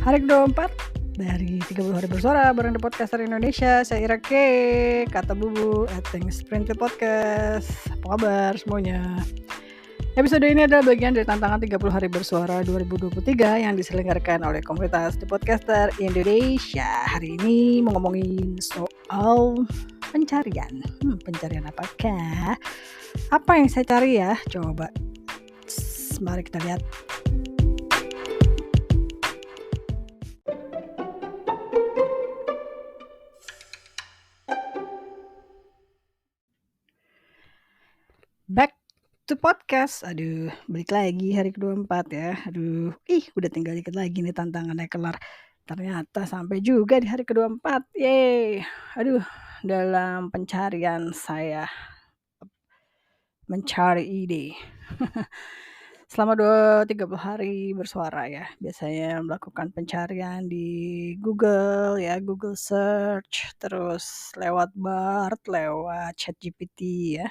Hari ke-24 dari 30 hari bersuara bareng The Podcaster Indonesia. Saya Ira K, kata Bubu, Sprint Podcast. Apa kabar semuanya? Episode ini adalah bagian dari tantangan 30 hari bersuara 2023 yang diselenggarakan oleh komunitas The Podcaster Indonesia. Hari ini mau ngomongin soal pencarian. Pencarian apakah? Apa yang saya cari ya? Coba mari kita lihat. Back to podcast. Aduh, balik lagi hari ke-24 ya. Aduh, udah tinggal dikit lagi nih tantangannya kelar. Ternyata sampai juga di hari ke-24. Yeay. Aduh, dalam pencarian saya mencari ide. Selama 30 hari bersuara ya. Biasanya melakukan pencarian di Google ya, Google Search, terus lewat Bard, lewat ChatGPT ya.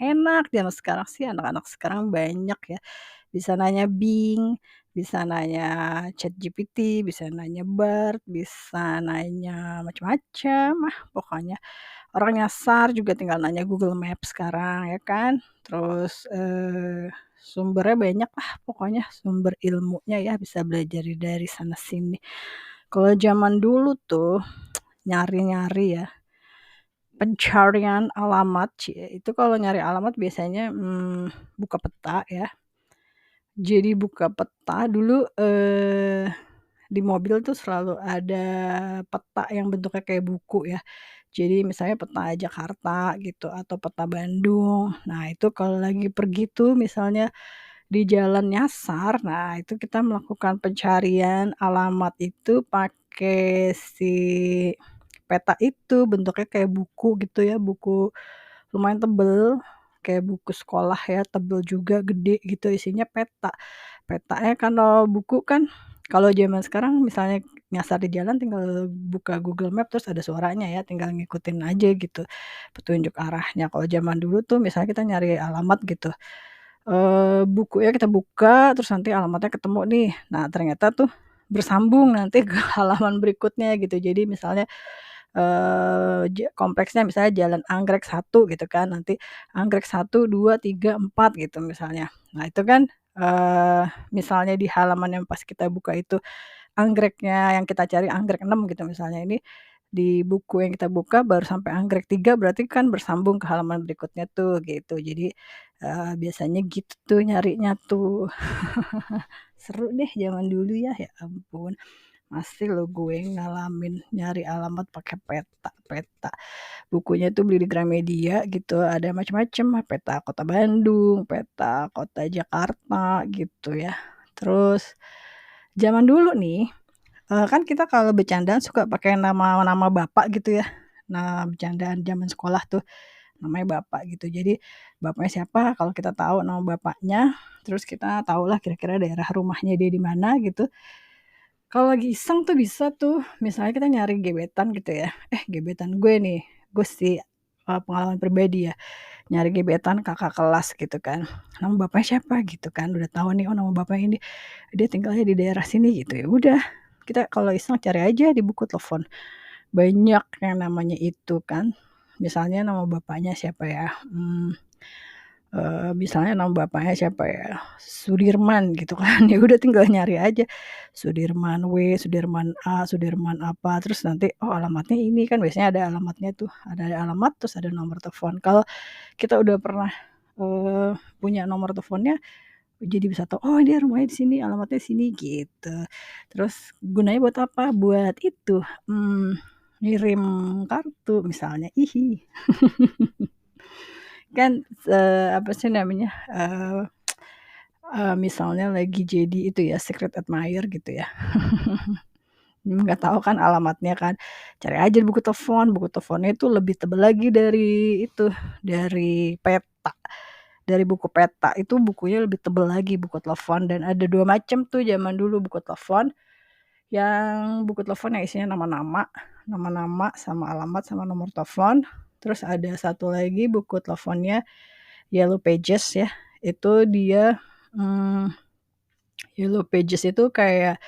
Enak zaman sekarang sih, anak-anak sekarang banyak ya, bisa nanya Bing, bisa nanya ChatGPT, bisa nanya Bard, bisa nanya macam-macam, pokoknya orang nyasar juga tinggal nanya Google Maps sekarang ya kan. Terus, sumbernya banyak pokoknya sumber ilmunya ya, bisa belajar dari sana sini. Kalau zaman dulu tuh nyari-nyari ya, pencarian alamat, itu kalau nyari alamat biasanya, buka peta ya. Jadi buka peta dulu, di mobil tuh selalu ada peta yang bentuknya kayak buku ya. Jadi misalnya peta Jakarta gitu atau peta Bandung. Nah itu kalau lagi pergi tuh misalnya di jalan nyasar, nah itu kita melakukan pencarian alamat itu pakai si peta itu, bentuknya kayak buku gitu ya, buku lumayan tebel, kayak buku sekolah ya, tebel juga, gede gitu, isinya peta. Petanya kalau buku kan, kalau zaman sekarang misalnya nyasar di jalan tinggal buka Google Map terus ada suaranya ya, tinggal ngikutin aja gitu, petunjuk arahnya. Kalau zaman dulu tuh misalnya kita nyari alamat gitu, bukunya kita buka, terus nanti alamatnya ketemu nih. Nah ternyata tuh bersambung nanti ke halaman berikutnya gitu. Jadi misalnya, kompleksnya misalnya Jalan Anggrek 1 gitu kan, nanti Anggrek 1, 2, 3, 4 gitu misalnya. Nah itu kan, misalnya di halaman yang pas kita buka itu anggreknya yang kita cari anggrek 6 gitu misalnya, ini di buku yang kita buka baru sampai anggrek 3 berarti kan bersambung ke halaman berikutnya tuh gitu. Jadi, biasanya gitu tuh nyarinya tuh. Seru deh zaman dulu ya, ya ampun. Masih loh gue ngalamin nyari alamat pakai peta. Bukunya tuh beli di Gramedia gitu, ada macam-macam, peta kota Bandung, peta kota Jakarta gitu ya. Terus zaman dulu nih, kan kita kalau bercandaan suka pakai nama-nama bapak gitu ya. Nah, bercandaan zaman sekolah tuh namanya bapak gitu. Jadi bapaknya siapa, kalau kita tahu nama bapaknya, terus kita tahulah kira-kira daerah rumahnya dia di mana gitu. Kalau lagi iseng tuh bisa tuh, misalnya kita nyari gebetan gitu ya, gebetan gue nih, gue sih, pengalaman pribadi ya, nyari gebetan kakak kelas gitu kan, nama bapaknya siapa gitu kan, udah tahu nih, oh nama bapaknya ini, dia tinggalnya di daerah sini gitu, ya udah, kita kalau iseng cari aja di buku telepon, banyak yang namanya itu kan, misalnya nama bapaknya siapa ya, misalnya nama bapaknya siapa ya, Sudirman gitu kan, ya udah tinggal nyari aja, Sudirman W, Sudirman A, Sudirman apa, terus nanti, oh alamatnya ini, kan biasanya ada alamatnya tuh, ada alamat terus ada nomor telepon. Kalau kita udah pernah, punya nomor teleponnya, jadi bisa tahu, oh dia rumahnya di sini, alamatnya sini, gitu. Terus gunanya buat apa? Buat itu, ngirim kartu misalnya, Kan, apa sih namanya, misalnya lagi jadi itu ya, secret admirer gitu ya. Nggak tahu kan alamatnya kan, cari aja di buku teleponnya itu lebih tebal lagi dari itu, dari peta. Dari buku peta itu bukunya lebih tebal lagi buku telepon, dan ada 2 macam tuh zaman dulu buku telepon, yang buku telepon yang isinya nama-nama sama alamat sama nomor telepon. Terus ada satu lagi buku teleponnya Yellow Pages ya, itu dia, Yellow Pages itu kayak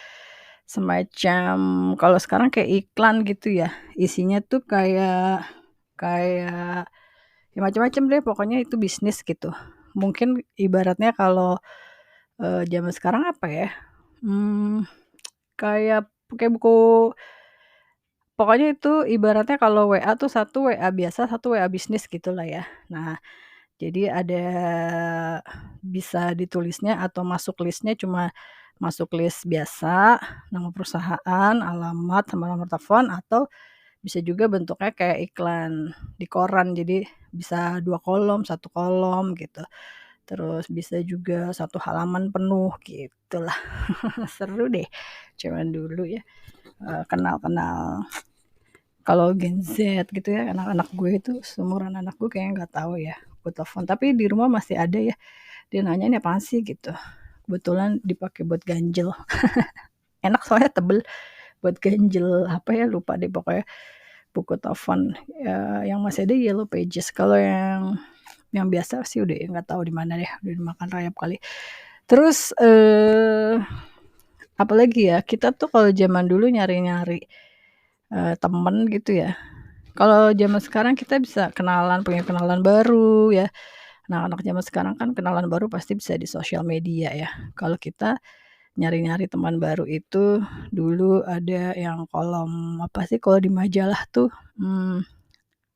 semacam kalau sekarang kayak iklan gitu ya, isinya tuh kayak kayak ya macam-macam deh pokoknya itu bisnis gitu. Mungkin ibaratnya kalau, zaman sekarang apa ya, mmm, kayak kayak buku pokoknya itu ibaratnya kalau WA tuh satu WA biasa, satu WA bisnis gitulah ya. Nah, jadi ada bisa ditulisnya atau masuk list-nya cuma masuk list biasa, nama perusahaan, alamat, sama nomor telepon, atau bisa juga bentuknya kayak iklan di koran. Jadi bisa 2 kolom, satu kolom gitu. Terus bisa juga satu halaman penuh gitulah. Seru deh zaman dulu ya, kenal-kenal kalau Gen Z gitu ya, anak-anak gue itu seumuran anak gue kayaknya nggak tahu ya buat telepon, tapi di rumah masih ada ya, dia nanya, "Ini apaan sih?" Gitu. Kebetulan dipakai buat ganjel, enak soalnya tebel, buat ganjel apa ya, lupa deh pokoknya buku telepon, yang masih ada Yellow Pages, kalau yang biasa sih udah nggak tahu di mana deh, udah dimakan rayap kali. Terus, apalagi ya, kita tuh kalau zaman dulu nyari-nyari, temen gitu ya, kalau zaman sekarang kita bisa kenalan, punya kenalan baru ya. Anak-anak zaman sekarang kan kenalan baru pasti bisa di sosial media ya. Kalau kita nyari-nyari teman baru itu dulu ada yang kolom apa sih kalau di majalah tuh,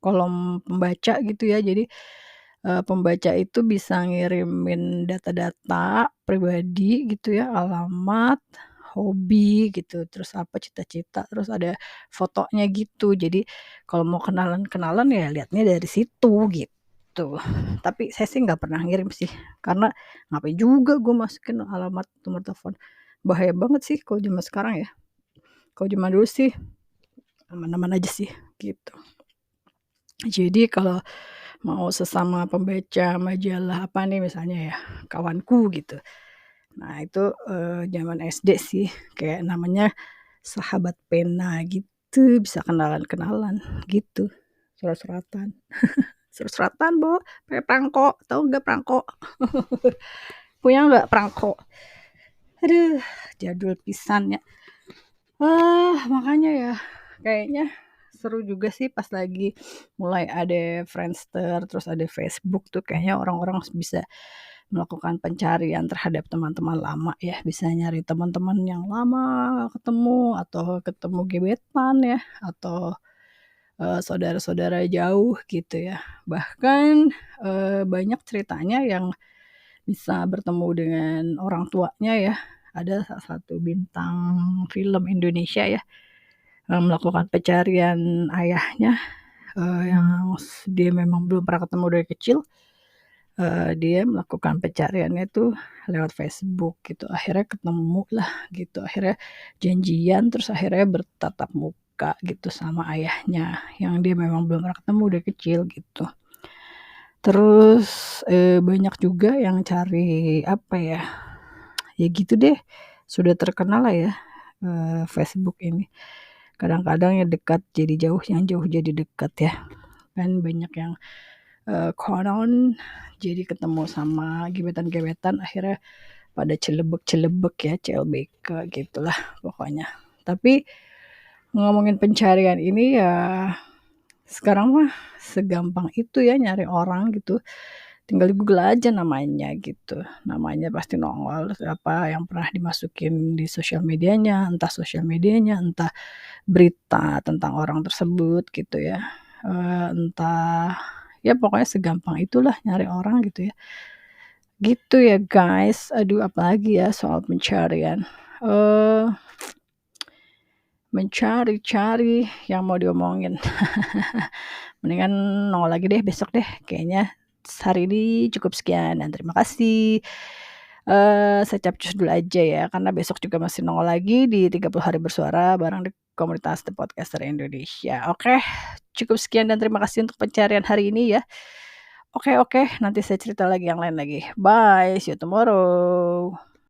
kolom pembaca gitu ya. Jadi, pembaca itu bisa ngirimin data-data pribadi gitu ya, alamat, hobi gitu, terus apa, cita-cita, terus ada fotonya gitu. Jadi kalau mau kenalan-kenalan ya lihatnya dari situ gitu. Tapi saya sih nggak pernah ngirim sih, karena ngapain juga gue masukin alamat, nomor telepon. Bahaya banget sih kalau zaman sekarang ya. Kalau zaman dulu sih aman-aman aja sih gitu. Jadi kalau mau sesama pembaca majalah apa nih misalnya ya, kawanku gitu. Nah itu, zaman SD sih, kayak namanya sahabat pena gitu, bisa kenalan-kenalan gitu, surat-suratan. Surat-suratan, pakai perangko, tahu nggak perangko? Punya nggak perangko? Aduh, jadul pisan ya. Makanya ya, kayaknya seru juga sih pas lagi mulai ada Friendster, terus ada Facebook tuh kayaknya orang-orang bisa melakukan pencarian terhadap teman-teman lama ya, bisa nyari teman-teman yang lama nggak ketemu, atau ketemu gebetan ya, atau, saudara-saudara jauh gitu ya. Bahkan, banyak ceritanya yang bisa bertemu dengan orang tuanya ya. Ada salah satu bintang film Indonesia ya, melakukan pencarian ayahnya, yang dia memang belum pernah ketemu dari kecil, dia melakukan pencariannya tuh lewat Facebook gitu, akhirnya ketemu lah gitu, akhirnya janjian, terus akhirnya bertatap muka gitu sama ayahnya, yang dia memang belum pernah ketemu dari kecil gitu. Terus, banyak juga yang cari apa ya, ya gitu deh, sudah terkenal lah ya, Facebook ini. Kadang-kadang yang dekat jadi jauh, yang jauh jadi dekat ya. Kan banyak yang, konon jadi ketemu sama gebetan-gebetan akhirnya pada celebek-celebek ya, CLBK gitulah pokoknya. Tapi ngomongin pencarian ini ya sekarang mah segampang itu ya nyari orang gitu. Tinggal di Google aja namanya gitu. Namanya pasti nongol, apa yang pernah dimasukin di sosial medianya, entah berita tentang orang tersebut gitu ya, entah ya pokoknya segampang itulah nyari orang gitu ya. Gitu ya guys, aduh apalagi ya soal pencarian, eee, mencari-cari yang mau diomongin. Mendingan nongol lagi deh besok deh kayaknya. Hari ini cukup sekian dan terima kasih. Saya capcus dulu aja ya karena besok juga masih nongol lagi di 30 hari bersuara bareng di komunitas The Podcaster Indonesia. Oke, cukup sekian dan terima kasih untuk pencarian hari ini ya. Oke, nanti saya cerita lagi yang lain lagi. Bye, see you tomorrow.